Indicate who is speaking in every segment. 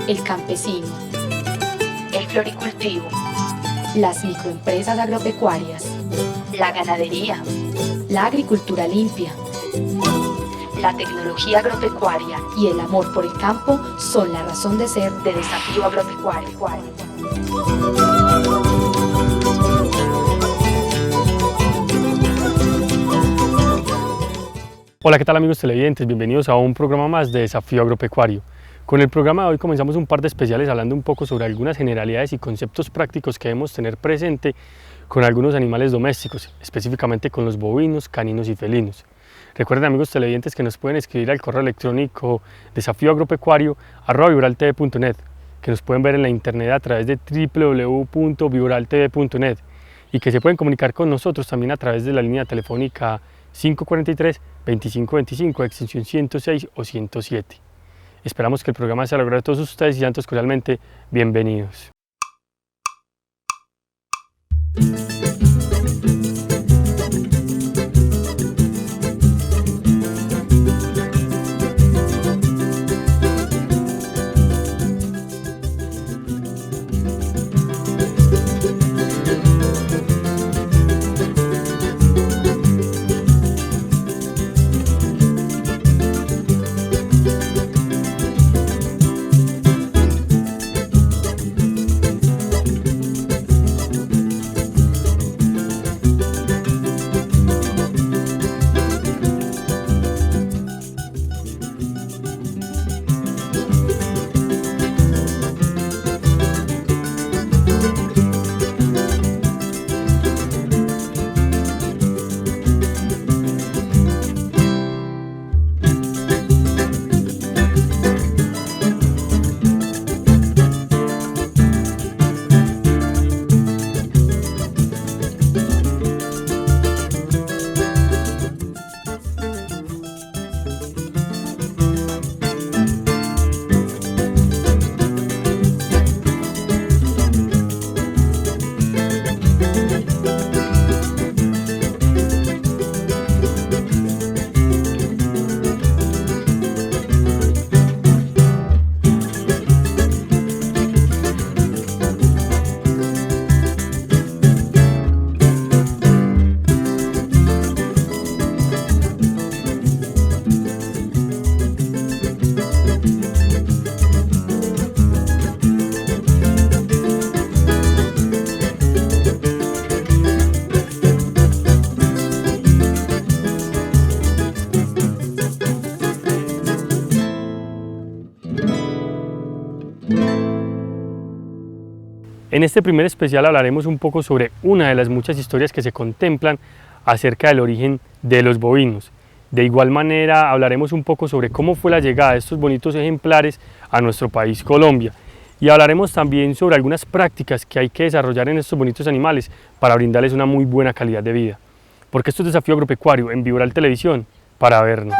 Speaker 1: el campesino,
Speaker 2: el floricultivo,
Speaker 1: las microempresas agropecuarias,
Speaker 2: la ganadería,
Speaker 1: la agricultura limpia
Speaker 2: la tecnología agropecuaria
Speaker 1: y el amor por el campo son la razón de ser
Speaker 2: de Desafío Agropecuario.
Speaker 3: Hola, ¿qué tal amigos televidentes? Bienvenidos a un programa más de Desafío Agropecuario. Con el programa de hoy comenzamos un par de especiales hablando un poco sobre algunas generalidades y conceptos prácticos que debemos tener presente con algunos animales domésticos, específicamente con los bovinos, caninos y felinos. Recuerden amigos televidentes que nos pueden escribir al correo electrónico desafioagropecuario@vivoraltv.net, que nos pueden ver en la internet a través de www.vivoraltv.net y que se pueden comunicar con nosotros también a través de la línea telefónica 543-2525, extensión 106 o 107. Esperamos que el programa sea logrado a todos ustedes y antes cordialmente bienvenidos. En este primer especial hablaremos un poco sobre una de las muchas historias que se contemplan acerca del origen de los bovinos. De igual manera hablaremos un poco sobre cómo fue la llegada de estos bonitos ejemplares a nuestro país Colombia. Y hablaremos también sobre algunas prácticas que hay que desarrollar en estos bonitos animales para brindarles una muy buena calidad de vida. Porque esto es Desafío Agropecuario en Vivoral Televisión para vernos.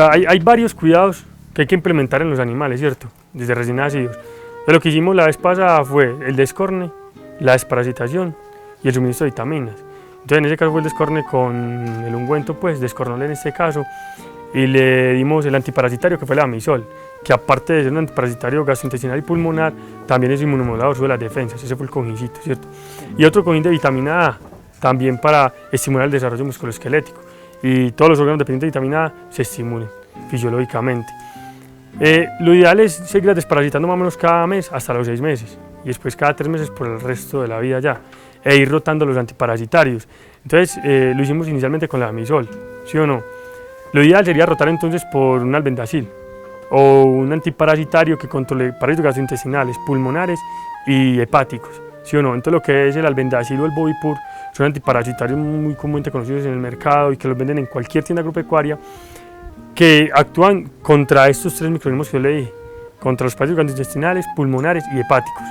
Speaker 3: sea, hay varios cuidados que hay que implementar en los animales, ¿cierto? Desde recién nacidos. Entonces, lo que hicimos la vez pasada fue el descorne, la desparasitación y el suministro de vitaminas. Entonces, en ese caso fue el descorne con el ungüento, pues, descornole en este caso, y le dimos el antiparasitario que fue el Amisol, que aparte de ser un antiparasitario gastrointestinal y pulmonar, también es inmunomodulador, sube las defensas. Ese fue el cojincito, ¿cierto? Y otro cojín de vitamina A, también para estimular el desarrollo musculoesquelético. Y todos los órganos dependientes de vitamina A se estimulen fisiológicamente. Lo ideal es seguir desparasitando más o menos cada mes hasta los 6 meses y después cada 3 meses por el resto de la vida ya, e ir rotando los antiparasitarios. Entonces lo hicimos inicialmente con la Amisol, ¿sí o no? Lo ideal sería rotar entonces por un albendazil o un antiparasitario que controle parásitos gastrointestinales, pulmonares y hepáticos, ¿sí o no? Entonces lo que es el albendazil o el Bovipur son antiparasitarios muy comúnmente conocidos en el mercado y que los venden en cualquier tienda agropecuaria, que actúan contra estos 3 microorganismos que yo le dije, contra los parásitos gastrointestinales, pulmonares y hepáticos.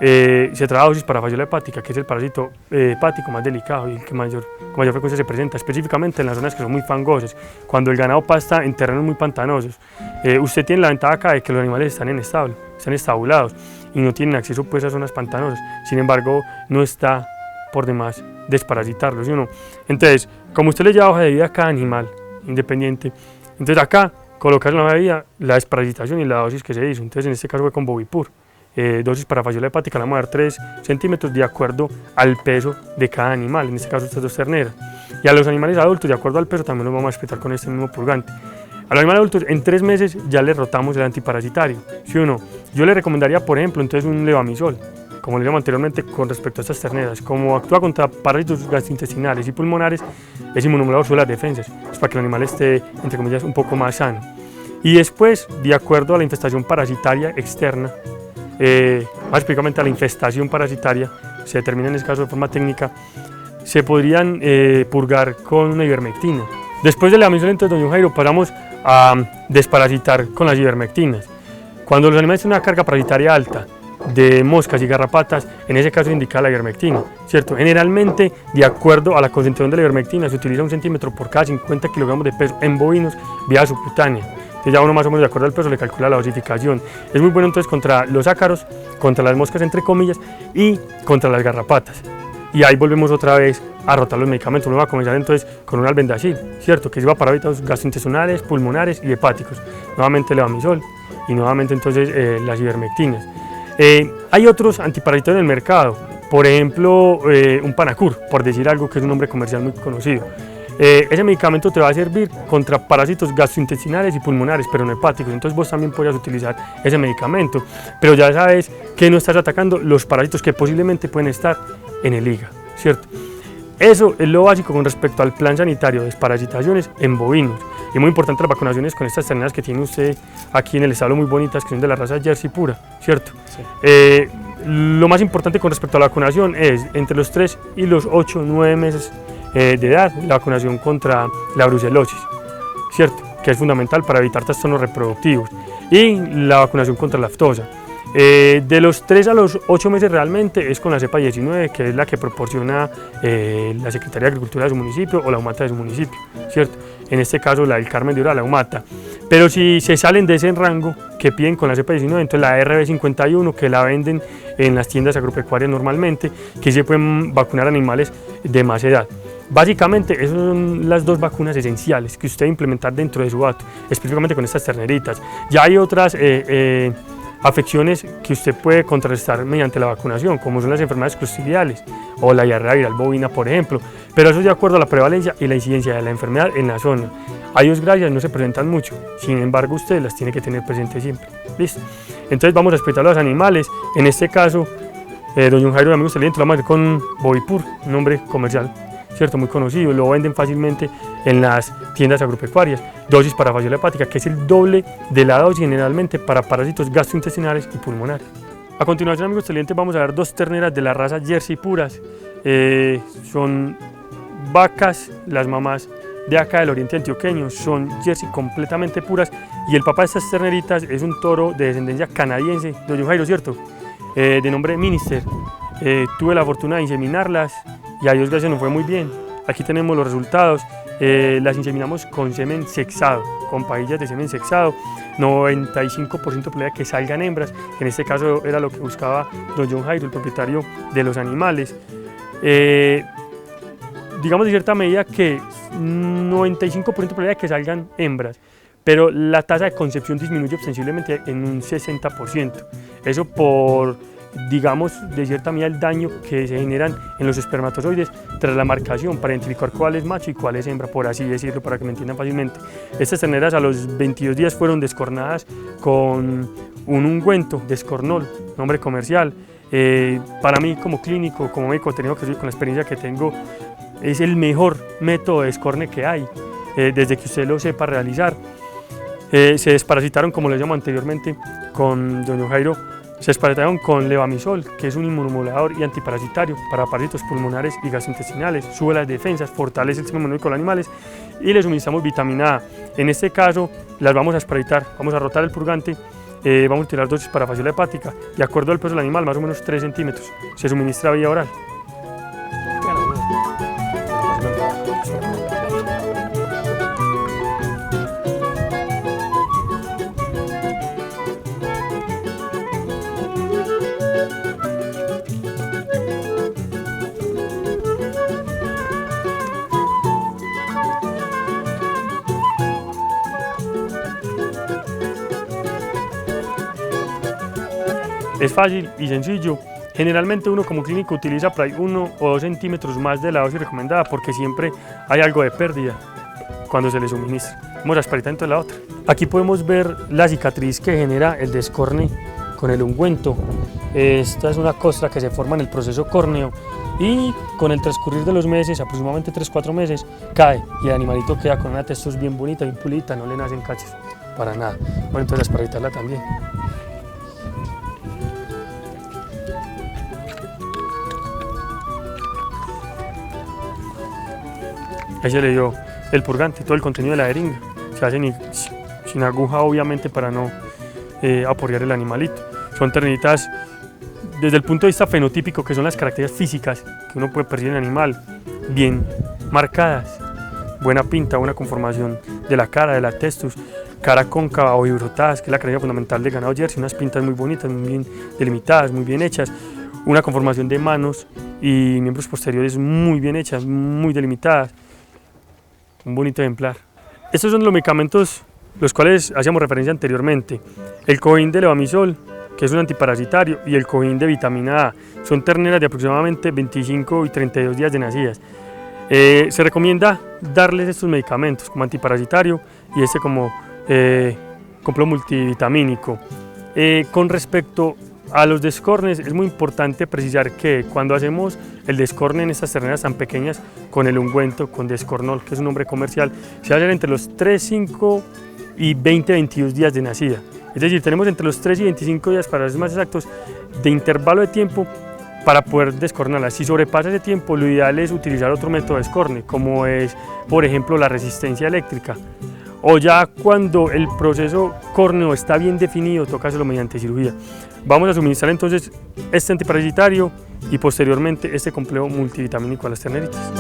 Speaker 3: Se trabaja dosis para fasciola hepática, que es el parásito hepático más delicado y el que con mayor frecuencia se presenta, específicamente en las zonas que son muy fangosas, cuando el ganado pasta en terrenos muy pantanosos. Usted tiene la ventaja acá de que los animales están en establo, están estabulados y no tienen acceso pues, a zonas pantanosas. Sin embargo, no está por demás desparasitarlos, ¿sí o no? Entonces, como usted le lleva hoja de vida a cada animal independiente, entonces acá colocar en la bebida la desparasitación y la dosis que se hizo. Entonces en este caso fue con Bovipur, dosis para fasciola hepática, la vamos a dar 3 centímetros de acuerdo al peso de cada animal, en este caso estas 2 terneras. Y a los animales adultos, de acuerdo al peso, también los vamos a respetar con este mismo purgante. A los animales adultos en 3 meses ya les rotamos el antiparasitario, ¿sí o no? Yo le recomendaría, por ejemplo, entonces un levamisol, como le dijimos anteriormente con respecto a estas terneras, como actúa contra parásitos gastrointestinales y pulmonares, es inmunomodulador sobre las defensas, es para que el animal esté, entre comillas, un poco más sano. Y después, de acuerdo a la infestación parasitaria externa, más específicamente a la infestación parasitaria, se determina en este caso de forma técnica, se podrían purgar con una ivermectina. Después de la Amisol, entonces, don Jairo, pasamos a desparasitar con las ivermectinas. Cuando los animales tienen una carga parasitaria alta, de moscas y garrapatas, en ese caso indica la ivermectina, ¿cierto? Generalmente, de acuerdo a la concentración de la ivermectina, se utiliza 1 centímetro por cada 50 kilogramos de peso en bovinos vía subcutánea. Entonces ya uno más o menos de acuerdo al peso le calcula la dosificación. Es muy bueno entonces contra los ácaros, contra las moscas entre comillas y contra las garrapatas. Y ahí volvemos otra vez a rotar los medicamentos. Uno va a comenzar entonces con un albendazil, ¿cierto? Que sirva para parásitos gastrointestinales, pulmonares y hepáticos. Nuevamente el Levamisol y nuevamente entonces las ivermectinas. Hay otros antiparasitarios en el mercado, por ejemplo un Panacur, por decir algo que es un nombre comercial muy conocido. Ese medicamento te va a servir contra parásitos gastrointestinales y pulmonares, pero no hepáticos. Entonces vos también podrías utilizar ese medicamento, pero ya sabes que no estás atacando los parásitos que posiblemente pueden estar en el hígado, ¿cierto? Eso es lo básico con respecto al plan sanitario de desparasitaciones en bovinos. Y muy importante las vacunaciones con estas terneras que tiene usted aquí en el establo, muy bonitas, que son de la raza Jersey pura, ¿cierto? Sí. Lo más importante con respecto a la vacunación es entre los 3 y los 8 o 9 meses de edad, la vacunación contra la brucelosis, ¿cierto? Que es fundamental para evitar trastornos reproductivos, y la vacunación contra la aftosa. De los 3 a los 8 meses realmente es con la cepa 19, que es la que proporciona la Secretaría de Agricultura de su municipio o la UMATA de su municipio, ¿cierto? En este caso la del Carmen de Ura, la UMATA. Pero si se salen de ese rango que piden con la cepa 19, entonces la RB51, que la venden en las tiendas agropecuarias normalmente, que se pueden vacunar animales de más edad. Básicamente, esas son las 2 vacunas esenciales que usted debe implementar dentro de su hato, específicamente con estas terneritas. Ya hay otras afecciones que usted puede contrarrestar mediante la vacunación, como son las enfermedades clostridiales o la diarrea viral bovina, por ejemplo, pero eso es de acuerdo a la prevalencia y la incidencia de la enfermedad en la zona. A Dios gracias no se presentan mucho, sin embargo usted las tiene que tener presentes siempre. ¿Listo? Entonces vamos a respetar a los animales, en este caso, don Jairo, amigos televidentes, lo vamos a hacer con Bovipur, un nombre comercial, ¿cierto? Muy conocido, lo venden fácilmente en las tiendas agropecuarias. Dosis para fasciola hepática, que es el doble de la dosis generalmente para parásitos gastrointestinales y pulmonares. A continuación, amigos televidentes, vamos a ver 2 terneras de la raza Jersey puras. Son vacas, las mamás de acá del oriente antioqueño, son Jersey completamente puras, y el papá de estas terneritas es un toro de descendencia canadiense, don Jairo, ¿cierto? De nombre Minister. Tuve la fortuna de inseminarlas y a Dios gracias nos fue muy bien. Aquí tenemos los resultados. Las inseminamos con semen sexado, con pajillas de semen sexado, 95% de probabilidad de que salgan hembras. En este caso era lo que buscaba don John Jairo, el propietario de los animales. Digamos de cierta medida que 95% de probabilidad de que salgan hembras, pero la tasa de concepción disminuye ostensiblemente en un 60%. Eso por, digamos, de cierta medida el daño que se generan en los espermatozoides tras la marcación para identificar cuál es macho y cuál es hembra, por así decirlo, para que me entiendan fácilmente. Estas terneras a los 22 días fueron descornadas con un ungüento de escornol, nombre comercial. Para mí como clínico, como médico veterinario que soy, con la experiencia que tengo, es el mejor método de descorne que hay, desde que usted lo sepa realizar. Se desparasitaron, como les llamo anteriormente, con don Jairo, se desparasitaron con levamisol, que es un inmunomodulador y antiparasitario para parásitos pulmonares y gastrointestinales, sube las defensas, fortalece el sistema inmunológico de los animales, y le suministramos vitamina A. En este caso las vamos a desparasitar, vamos a rotar el purgante, vamos a utilizar dosis para fasciola hepática, de acuerdo al peso del animal, más o menos 3 centímetros, se suministra vía oral. Es fácil y sencillo. Generalmente uno como clínico utiliza por ahí 1 o 2 centímetros más de la dosis recomendada porque siempre hay algo de pérdida cuando se le suministra. Vamos a desparasitar entonces la otra. Aquí podemos ver la cicatriz que genera el descorne con el ungüento. Esta es una costra que se forma en el proceso córneo y con el transcurrir de los meses, aproximadamente 3-4 meses, cae y el animalito queda con una testos bien bonita, bien pulita, no le nacen cachos para nada. Bueno, entonces a desparasitarla también. Ahí se le dio el purgante, todo el contenido de la jeringa. Se hace sin aguja, obviamente, para no aporrear el animalito. Son terneritas, desde el punto de vista fenotípico, que son las características físicas que uno puede percibir en el animal, bien marcadas, buena pinta, buena conformación de la cara, de la testus, cara cóncava o bibrotadas, que es la característica fundamental del ganado jersey, unas pintas muy bonitas, muy bien delimitadas, muy bien hechas, una conformación de manos y miembros posteriores muy bien hechas, muy delimitadas. Un bonito ejemplar. Estos son los medicamentos los cuales hacíamos referencia anteriormente. El cojín de levamisol, que es un antiparasitario, y el cojín de vitamina A. Son terneras de aproximadamente 25 y 32 días de nacidas. Se recomienda darles estos medicamentos como antiparasitario y este como complejo multivitamínico. Con respecto a los descornes, es muy importante precisar que cuando hacemos el descorne en estas terneras tan pequeñas con el ungüento, con descornol, que es un nombre comercial, se hace entre los 3, 5 y 20, 22 días de nacida. Es decir, tenemos entre los 3 y 25 días, para ser más exactos, de intervalo de tiempo para poder descornarlas. Si sobrepasa ese tiempo, lo ideal es utilizar otro método de descorne, como es, por ejemplo, la resistencia eléctrica. O ya cuando el proceso córneo está bien definido, toca hacerlo mediante cirugía. Vamos a suministrar entonces este antiparasitario y posteriormente este complejo multivitamínico a las terneritas.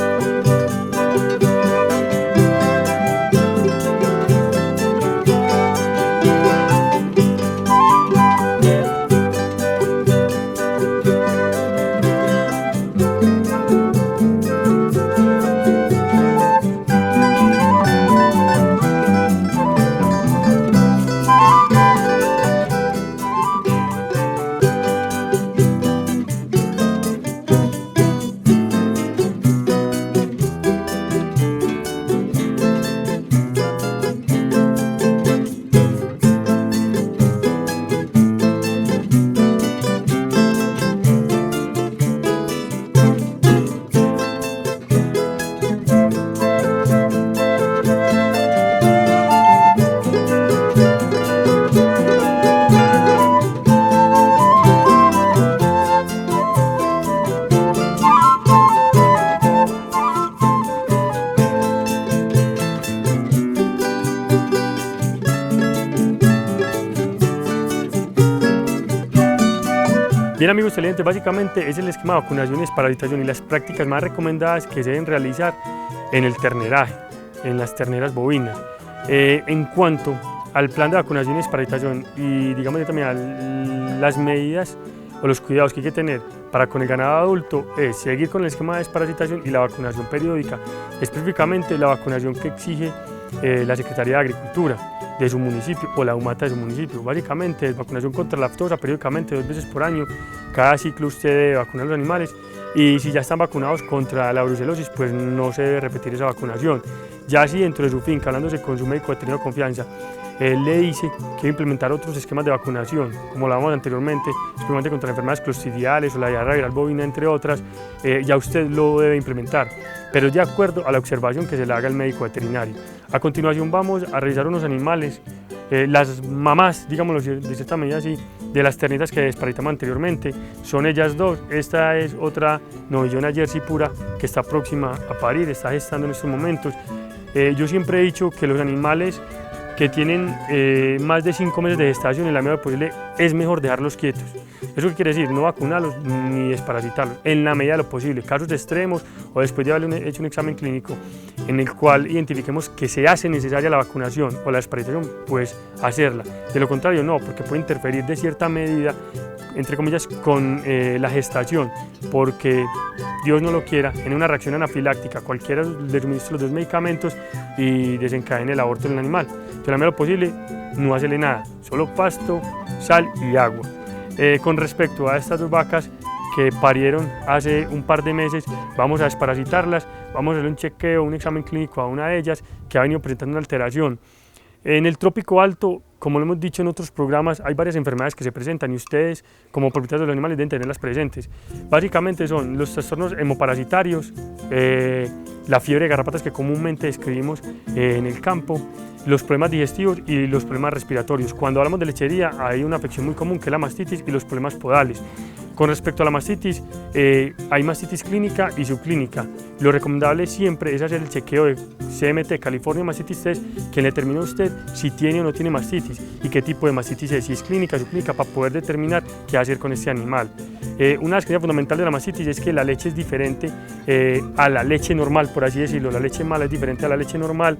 Speaker 3: Bien amigos televidentes, básicamente es el esquema de vacunación y desparasitación y las prácticas más recomendadas que se deben realizar en el terneraje, en las terneras bovinas. En cuanto al plan de vacunación y desparasitación y digamos también a las medidas o los cuidados que hay que tener para con el ganado adulto, es seguir con el esquema de desparasitación y la vacunación periódica, específicamente la vacunación que exige la Secretaría de Agricultura de su municipio o la UMATA de su municipio. Básicamente es vacunación contra la aftosa periódicamente 2 veces por año. Cada ciclo usted debe vacunar a los animales y si ya están vacunados contra la brucelosis, pues no se debe repetir esa vacunación. Ya si dentro de su finca, hablándose con su médico veterinario de confianza, él le dice que debe implementar otros esquemas de vacunación, como lo hablamos anteriormente, especialmente contra enfermedades clostridiales o la diarrea viral bovina, entre otras, ya usted lo debe implementar, pero de acuerdo a la observación que se le haga al médico veterinario. A continuación vamos a revisar unos animales, las mamás, digámoslo de cierta medida así, de las terneras que desparasitamos anteriormente, son ellas dos. Esta es otra novillona Jersey pura que está próxima a parir, está gestando en estos momentos. Yo siempre he dicho que los animales que tienen más de 5 meses de gestación, en la medida posible es mejor dejarlos quietos. ¿Eso qué quiere decir? No vacunarlos ni desparasitarlos, en la medida de lo posible. Casos extremos o después de haberle hecho un examen clínico en el cual identifiquemos que se hace necesaria la vacunación o la desparasitación, pues hacerla. De lo contrario no, porque puede interferir de cierta medida, entre comillas, con la gestación, porque Dios no lo quiera, en una reacción anafiláctica, cualquiera le suministra los 2 medicamentos y desencadena el aborto en el animal. De la medida de lo posible, no hacerle nada, solo pasto, sal y agua. Con respecto a estas 2 vacas que parieron hace un par de meses, vamos a desparasitarlas, vamos a hacer un chequeo, un examen clínico a una de ellas que ha venido presentando una alteración. En el trópico alto, como lo hemos dicho en otros programas, hay varias enfermedades que se presentan y ustedes, como propietarios de los animales, deben tenerlas presentes. Básicamente son los trastornos hemoparasitarios, la fiebre de garrapatas que comúnmente describimos en el campo, los problemas digestivos y los problemas respiratorios. Cuando hablamos de lechería hay una afección muy común que es la mastitis y los problemas podales. Con respecto a la mastitis, hay mastitis clínica y subclínica. Lo recomendable siempre es hacer el chequeo de CMT, California Mastitis Test, que le determina a usted si tiene o no tiene mastitis y qué tipo de mastitis es, si es clínica o subclínica, para poder determinar qué hacer con este animal. Una de las cosas fundamentales de la mastitis es que la leche es diferente a la leche normal, por así decirlo. La leche mala es diferente a la leche normal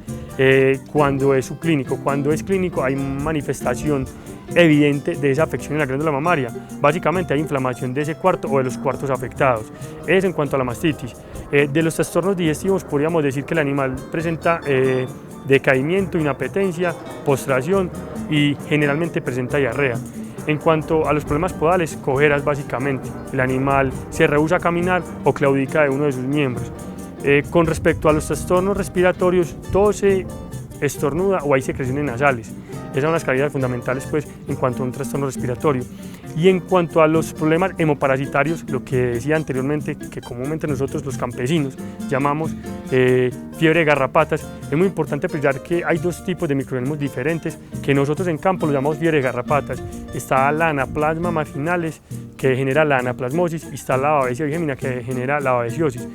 Speaker 3: cuando es subclínico. Cuando es clínico hay manifestación evidente de esa afección en la glándula mamaria. Básicamente hay inflamación de ese cuarto o de los cuartos afectados. Es en cuanto a la mastitis. De los trastornos digestivos podríamos decir que el animal presenta decaimiento, inapetencia, postración y generalmente presenta diarrea. En cuanto a los problemas podales, cojeras básicamente. El animal se rehúsa a caminar o claudica de uno de sus miembros. Con respecto a los trastornos respiratorios, tose, estornuda o hay secreciones nasales. Esas son las calidades fundamentales pues, en cuanto a un trastorno respiratorio. Y en cuanto a los problemas hemoparasitarios, lo que decía anteriormente, que comúnmente nosotros los campesinos llamamos fiebre de garrapatas, es muy importante precisar que hay 2 tipos de microorganismos diferentes que nosotros en campo los llamamos fiebre de garrapatas. Está la Anaplasma marginalis, que genera la anaplasmosis, y está la Babesia bigemina, que genera la babesiosis.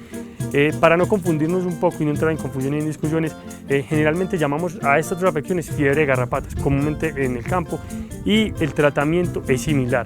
Speaker 3: Para no confundirnos un poco y no entrar en confusión y en discusiones, generalmente llamamos a estas 2 afecciones fiebre de garrapatas, comúnmente en el campo, y el tratamiento es similar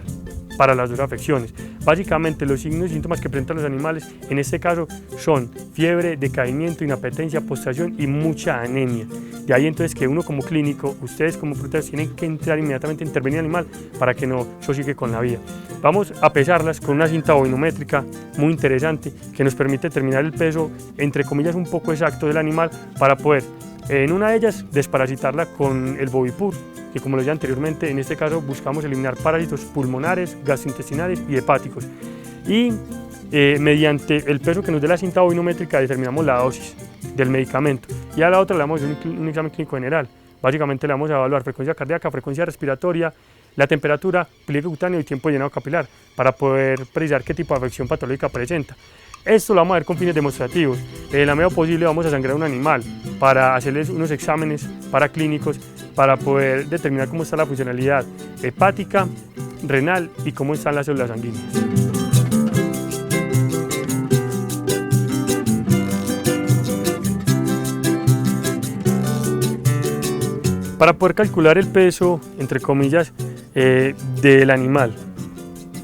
Speaker 3: para las 2 afecciones. Básicamente los signos y síntomas que presentan los animales en este caso son fiebre, decaimiento, inapetencia, postración y mucha anemia. De ahí entonces que uno como clínico, ustedes como propietarios tienen que entrar inmediatamente a intervenir al animal para que no sosigue con la vida. Vamos a pesarlas con una cinta bovinométrica muy interesante que nos permite determinar el peso, entre comillas, un poco exacto del animal para poder, en una de ellas, desparasitarla con el Bovipur, que como lo dije anteriormente, en este caso buscamos eliminar parásitos pulmonares, gastrointestinales y hepáticos. Y mediante el peso que nos dé la cinta bovinométrica determinamos la dosis del medicamento. Y a la otra le damos un examen clínico general. Básicamente le vamos a evaluar frecuencia cardíaca, frecuencia respiratoria, la temperatura, pliegue cutáneo y tiempo de llenado capilar para poder precisar qué tipo de afección patológica presenta. Esto lo vamos a ver con fines demostrativos. En la medida posible vamos a sangrar un animal para hacerles unos exámenes paraclínicos para poder determinar cómo está la funcionalidad hepática, renal y cómo están las células sanguíneas. Para poder calcular el peso, entre comillas, del animal,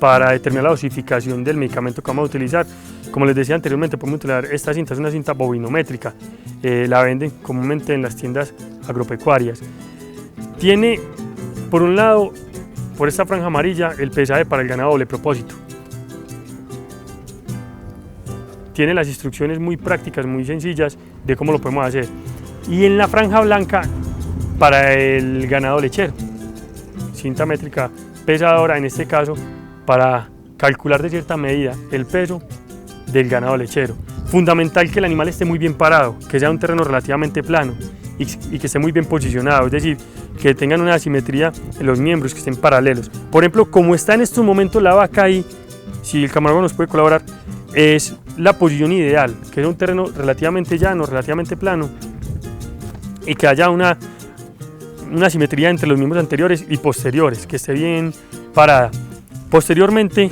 Speaker 3: para determinar la dosificación del medicamento que vamos a utilizar. Como les decía anteriormente, podemos utilizar esta cinta, es una cinta bovinométrica, la venden comúnmente en las tiendas agropecuarias. Tiene, por un lado, por esta franja amarilla, el pesaje para el ganado doble propósito. Tiene las instrucciones muy prácticas, muy sencillas de cómo lo podemos hacer. Y en la franja blanca, para el ganado lechero, cinta métrica pesadora, en este caso, para calcular de cierta medida el peso del ganado lechero. Fundamental que el animal esté muy bien parado, que sea un terreno relativamente plano y que esté muy bien posicionado, es decir, que tengan una asimetría en los miembros, que estén paralelos. Por ejemplo, como está en estos momentos la vaca ahí, si el camarógrafo nos puede colaborar, es la posición ideal, que es un terreno relativamente llano, relativamente plano, y que haya una asimetría entre los miembros anteriores y posteriores, que esté bien parada. Posteriormente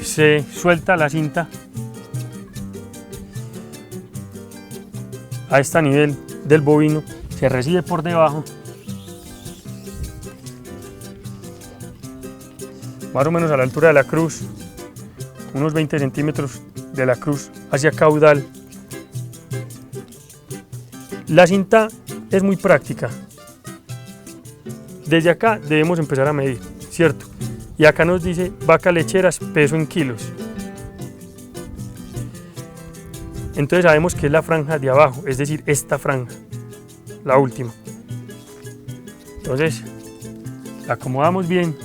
Speaker 3: se suelta la cinta a este nivel del bovino, se recibe por debajo, más o menos a la altura de la cruz, unos 20 centímetros de la cruz hacia caudal. La cinta es muy práctica. Desde acá debemos empezar a medir, ¿cierto? Y acá nos dice vacas lecheras, peso en kilos. Entonces sabemos que es la franja de abajo, es decir, esta franja, la última. Entonces, la acomodamos bien.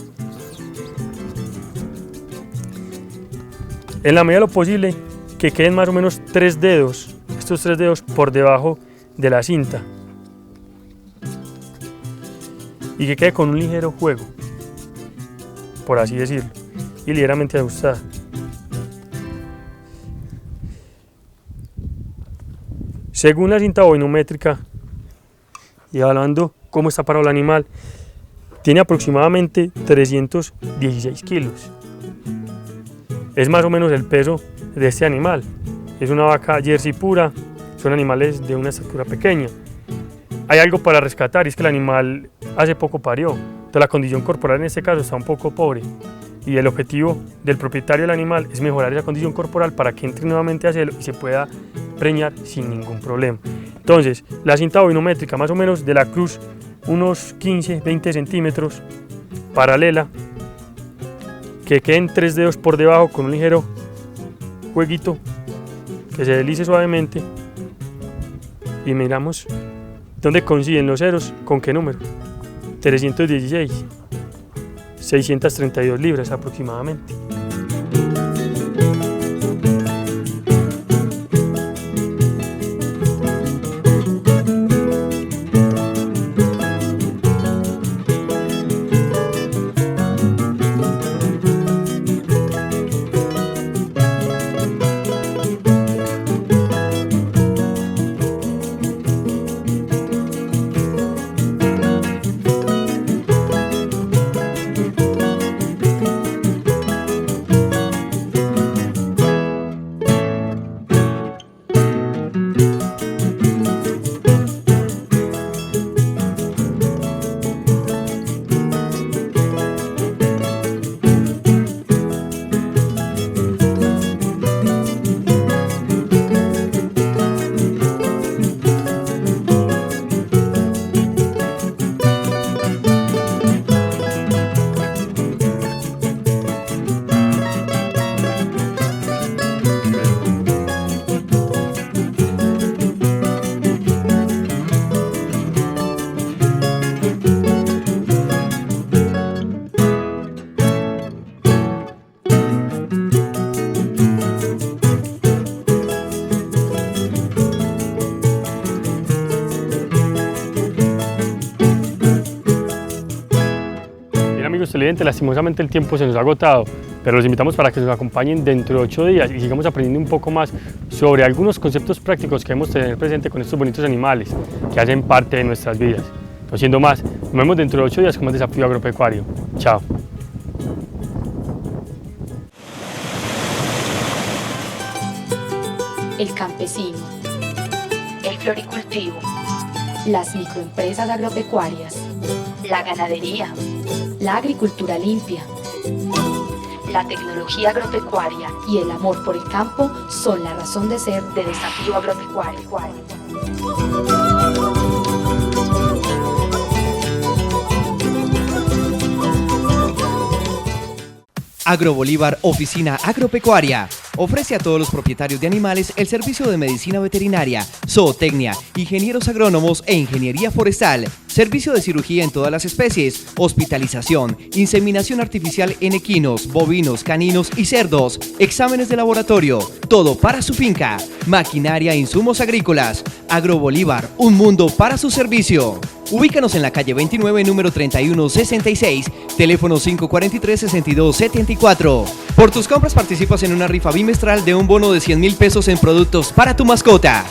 Speaker 3: En la medida de lo posible, que queden más o menos 3 dedos, estos 3 dedos por debajo de la cinta. Y que quede con un ligero juego, por así decirlo, y ligeramente ajustada. Según la cinta bovinométrica y evaluando cómo está parado el animal, tiene aproximadamente 316 kilos. Es más o menos el peso de este animal. Es una vaca jersey pura, son animales de una estatura pequeña. Hay algo para rescatar, y es que el animal hace poco parió, entonces la condición corporal en este caso está un poco pobre, y el objetivo del propietario del animal es mejorar esa condición corporal para que entre nuevamente a celo y se pueda preñar sin ningún problema. Entonces, la cinta bovinométrica, más o menos de la cruz, unos 15-20 centímetros, paralela, que queden 3 dedos por debajo con un ligero jueguito, que se deslice suavemente, y miramos dónde coinciden los ceros, con qué número. 316, 632 libras aproximadamente. Amigos televidentes, lastimosamente el tiempo se nos ha agotado, pero los invitamos para que nos acompañen dentro de 8 días y sigamos aprendiendo un poco más sobre algunos conceptos prácticos que debemos tener presente con estos bonitos animales que hacen parte de nuestras vidas. No siendo más, nos vemos dentro de 8 días con más Desafío Agropecuario. Chao.
Speaker 1: El campesino,
Speaker 2: El floricultivo,
Speaker 1: las microempresas agropecuarias.
Speaker 2: la ganadería,
Speaker 1: la agricultura limpia
Speaker 2: la tecnología agropecuaria
Speaker 1: y el amor por el campo son la razón de ser
Speaker 2: de Desafío Agropecuario.
Speaker 4: Agrobolívar Oficina Agropecuaria ofrece a todos los propietarios de animales el servicio de medicina veterinaria, zootecnia, ingenieros agrónomos e ingeniería forestal, servicio de cirugía en todas las especies, hospitalización, inseminación artificial en equinos, bovinos, caninos y cerdos, exámenes de laboratorio, todo para su finca, maquinaria e insumos agrícolas. Agrobolívar, un mundo para su servicio. Ubícanos en la calle 29, número 3166, teléfono 543-6274. Por tus compras participas en una rifa bimestral de un bono de 100.000 pesos en productos para tu mascota.